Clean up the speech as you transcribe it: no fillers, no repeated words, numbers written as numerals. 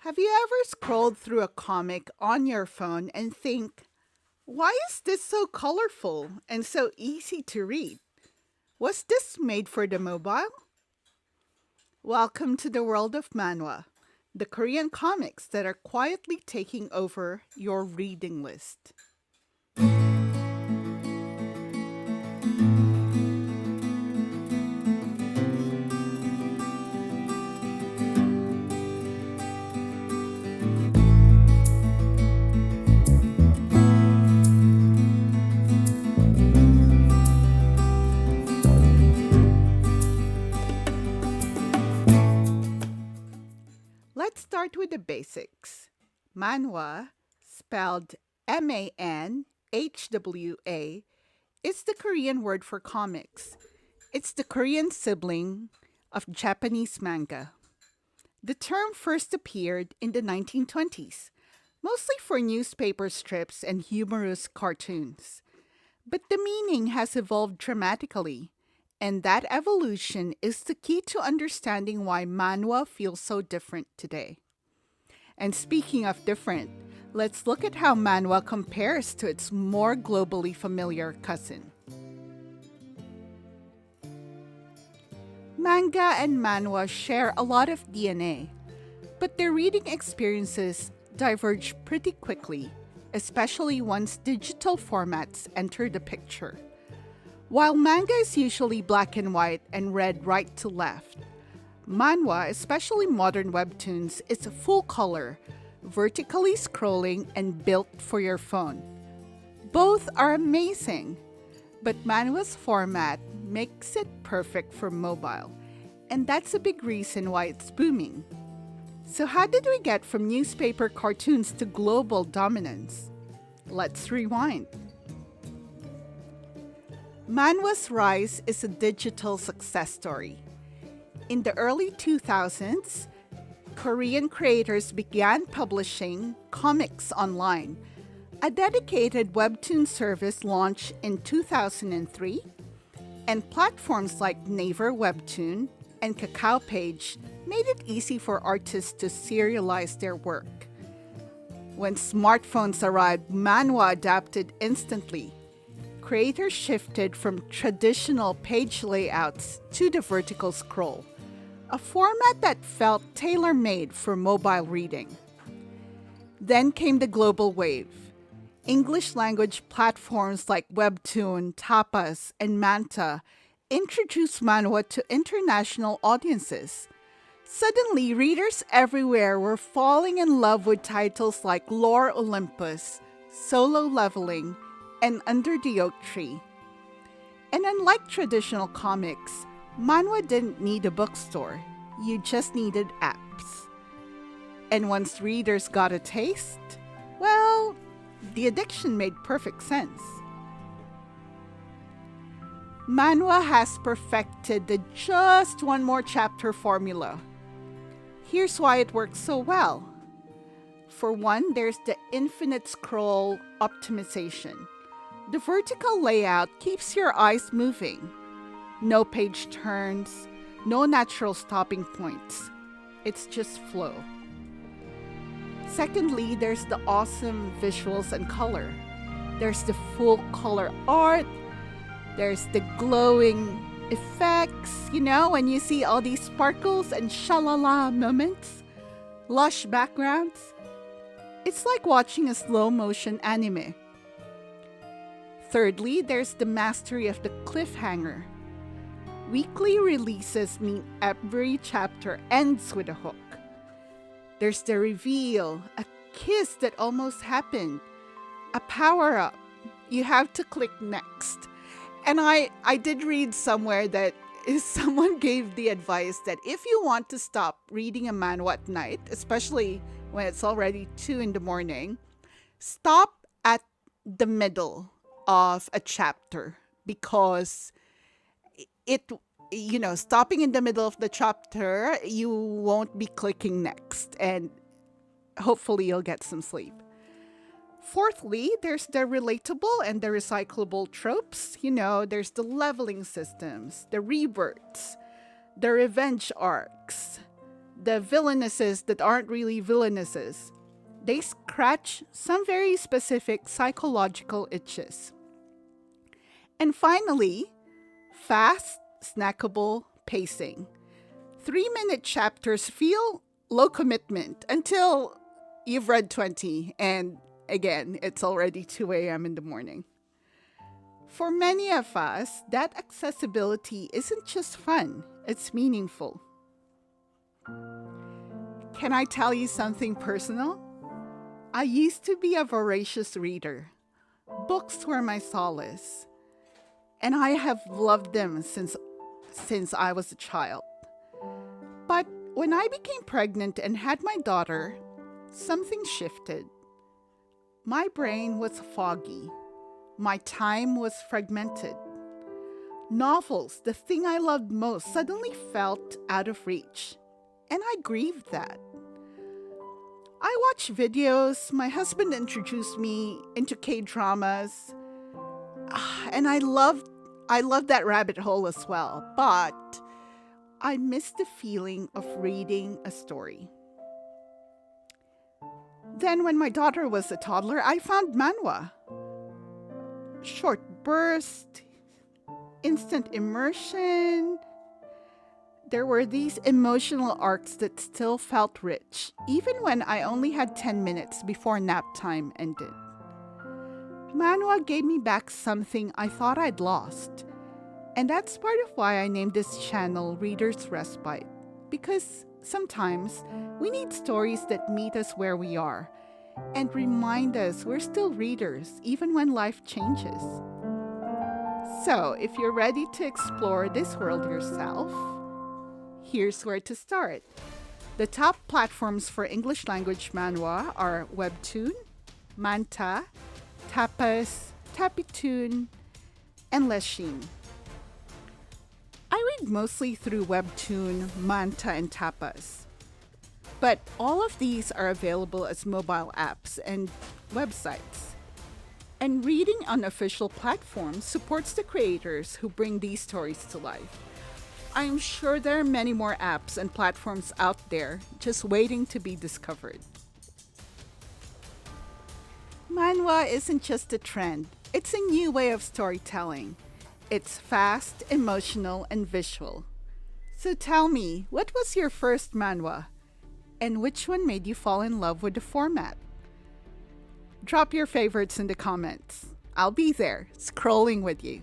Have you ever scrolled through a comic on your phone and think, why is this so colorful and so easy to read? Was this made for the mobile? Welcome to the world of manhwa, the Korean comics that are quietly taking over your reading list. Let's start with the basics. Manhwa, spelled Manhwa, is the Korean word for comics. It's the Korean sibling of Japanese manga. The term first appeared in the 1920s, mostly for newspaper strips and humorous cartoons. But the meaning has evolved dramatically, and that evolution is the key to understanding why manhwa feels so different today. And speaking of different, let's look at how manhwa compares to its more globally familiar cousin. Manga and manhwa share a lot of DNA, but their reading experiences diverge pretty quickly, especially once digital formats enter the picture. While manga is usually black and white and read right to left, manhwa, especially modern webtoons, is full color, vertically scrolling, and built for your phone. Both are amazing, but manhwa's format makes it perfect for mobile, and that's a big reason why it's booming. So, how did we get from newspaper cartoons to global dominance? Let's rewind. Manhwa's rise is a digital success story. In the early 2000s, Korean creators began publishing comics online. A dedicated webtoon service launched in 2003, and platforms like Naver Webtoon and Kakao Page made it easy for artists to serialize their work. When smartphones arrived, manhwa adapted instantly. Creators shifted from traditional page layouts to the vertical scroll, a format that felt tailor made for mobile reading. Then came the global wave. English language platforms like Webtoon, Tapas, and Manta introduced manhwa to international audiences. Suddenly, readers everywhere were falling in love with titles like Lore Olympus, Solo Leveling, and Under the Oak Tree. And unlike traditional comics, manhwa didn't need a bookstore. You just needed apps. And once readers got a taste, well, the addiction made perfect sense. Manhwa has perfected the just one more chapter formula. Here's why it works so well. For one, there's the infinite scroll optimization. The vertical layout keeps your eyes moving. No page turns, no natural stopping points. It's just flow. Secondly, there's the awesome visuals and color. There's the full color art. There's the glowing effects, when you see all these sparkles and shalala moments, lush backgrounds. It's like watching a slow motion anime. Thirdly, there's the mastery of the cliffhanger. Weekly releases mean every chapter ends with a hook. There's the reveal, a kiss that almost happened, a power up. You have to click next. And I did read somewhere that someone gave the advice that if you want to stop reading a manhwa at night, especially when it's already 2 in the morning, stop at the middle of a chapter because stopping in the middle of the chapter, you won't be clicking next and hopefully you'll get some sleep. Fourthly, there's the relatable and the recyclable tropes. There's the leveling systems, the rebirths, the revenge arcs, the villainesses that aren't really villainesses. They scratch some very specific psychological itches. And finally, fast, snackable pacing. 3-minute chapters feel low commitment until you've read 20, and again, it's already 2 a.m. in the morning. For many of us, that accessibility isn't just fun, it's meaningful. Can I tell you something personal? I used to be a voracious reader. Books were my solace, and I have loved them since I was a child. But when I became pregnant and had my daughter, something shifted. My brain was foggy. My time was fragmented. Novels, the thing I loved most, suddenly felt out of reach, and I grieved that. I watched videos, my husband introduced me into K-dramas, and I loved that rabbit hole as well, but I missed the feeling of reading a story. Then when my daughter was a toddler, I found manhwa. Short burst, instant immersion. There were these emotional arcs that still felt rich, even when I only had 10 minutes before nap time ended. Manhwa gave me back something I thought I'd lost. And that's part of why I named this channel Reader's Respite. Because sometimes we need stories that meet us where we are and remind us we're still readers even when life changes. So, if you're ready to explore this world yourself, here's where to start. The top platforms for English language manhwa are Webtoon, Manta, Tapas, Tappytoon, and Lezhin. I read mostly through Webtoon, Manta, and Tapas. But all of these are available as mobile apps and websites. And reading on official platforms supports the creators who bring these stories to life. I'm sure there are many more apps and platforms out there just waiting to be discovered. Manhwa isn't just a trend, it's a new way of storytelling. It's fast, emotional, and visual. So tell me, what was your first manhwa? And which one made you fall in love with the format? Drop your favorites in the comments. I'll be there, scrolling with you.